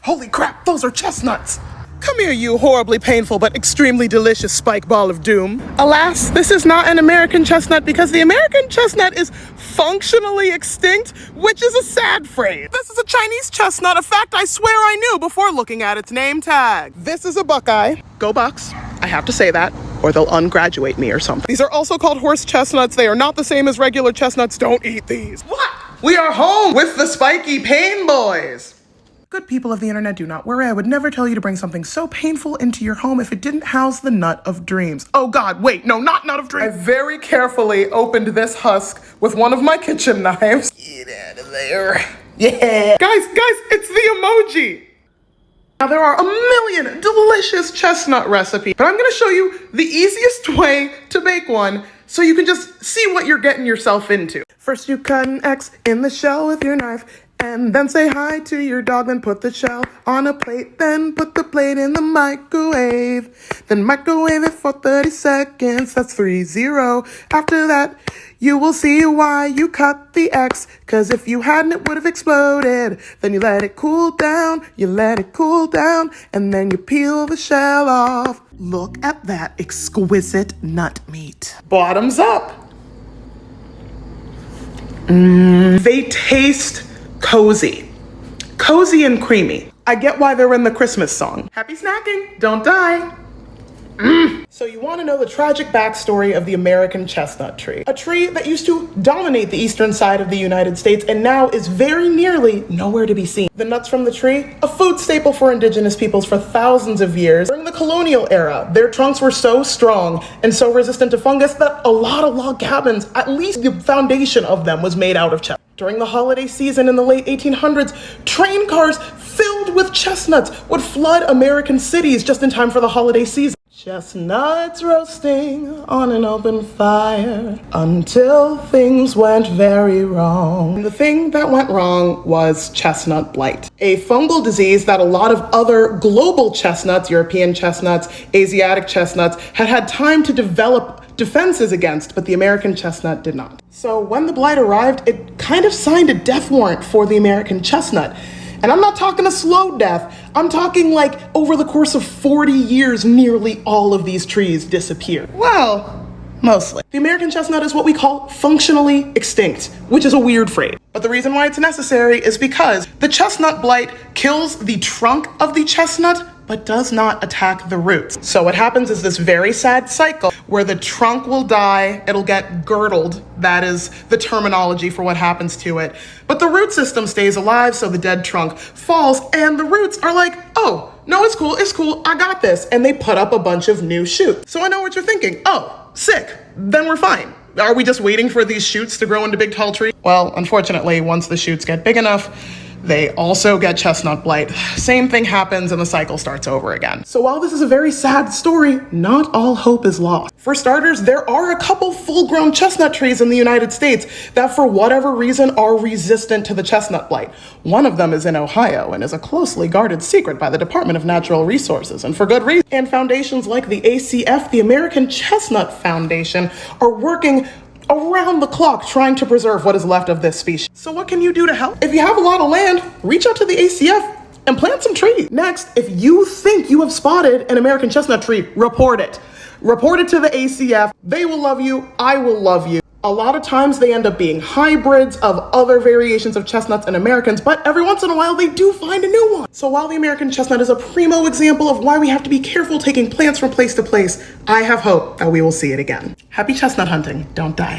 Holy crap, those are chestnuts. Come here, you horribly painful but extremely delicious spike ball of doom. Alas, this is not an American chestnut because the American chestnut is functionally extinct, which is a sad phrase. This is a Chinese chestnut, a fact I swear I knew before looking at its name tag. This is a Buckeye. Go Bucks. I have to say that, or they'll ungraduate me or something. These are also called horse chestnuts. They are not the same as regular chestnuts. Don't eat these. What? We are home with the spiky pain boys. Good people of the internet, do not worry. I would never tell you to bring something so painful into your home if it didn't house the nut of dreams. Oh God, wait, no, not nut of dreams. I very carefully opened this husk with one of my kitchen knives. Get out of there. Yeah. Guys, it's the emoji. Now there are a million delicious chestnut recipes, but I'm gonna show you the easiest way to make one so you can just see what you're getting yourself into. First you cut an X in the shell with your knife, and then say hi to your dog, then put the shell on a plate, then put the plate in the microwave, then microwave it for 30 seconds, that's 30. After that, you will see why you cut the X, cause if you hadn't, it would have exploded. Then you let it cool down, and then you peel the shell off. Look at that exquisite nut meat. Bottoms up. They taste cozy and creamy. I get why they're in the Christmas song. Happy snacking, don't die. So you want to know the tragic backstory of the American chestnut tree. A tree that used to dominate the eastern side of the United States and now is very nearly nowhere to be seen. The nuts from the tree, a food staple for indigenous peoples for thousands of years. During the colonial era, their trunks were so strong and so resistant to fungus that a lot of log cabins, at least the foundation of them, was made out of chestnut. During the holiday season in the late 1800s, train cars filled with chestnuts would flood American cities just in time for the holiday season. Chestnuts roasting on an open fire until things went very wrong. And the thing that went wrong was chestnut blight, a fungal disease that a lot of other global chestnuts, European chestnuts, Asiatic chestnuts, had time to develop defenses against, but the American chestnut did not. So when the blight arrived, it kind of signed a death warrant for the American chestnut. And I'm not talking a slow death. I'm talking like over the course of 40 years, nearly all of these trees disappeared. Well, mostly. The American chestnut is what we call functionally extinct, which is a weird phrase. But the reason why it's necessary is because the chestnut blight kills the trunk of the chestnut, but does not attack the roots. So what happens is this very sad cycle where the trunk will die, it'll get girdled, that is the terminology for what happens to it, but the root system stays alive, so the dead trunk falls, and the roots are like, oh, no, it's cool, I got this, and they put up a bunch of new shoots. So I know what you're thinking, oh, sick, then we're fine. Are we just waiting for these shoots to grow into big tall trees? Well, unfortunately, once the shoots get big enough, they also get chestnut blight. Same thing happens and the cycle starts over again. So while this is a very sad story, not all hope is lost. For starters, there are a couple full-grown chestnut trees in the United States that for whatever reason are resistant to the chestnut blight. One of them is in Ohio and is a closely guarded secret by the Department of Natural Resources, and for good reason. And foundations like the ACF, the American Chestnut Foundation, are working around the clock trying to preserve what is left of this species. So what can you do to help? If you have a lot of land, reach out to the ACF and plant some trees. Next, if you think you have spotted an American chestnut tree, report it. Report it to the ACF. They will love you. I will love you. A lot of times they end up being hybrids of other variations of chestnuts and Americans, but every once in a while they do find a new one. So while the American chestnut is a primo example of why we have to be careful taking plants from place to place, I have hope that we will see it again. Happy chestnut hunting. Don't die.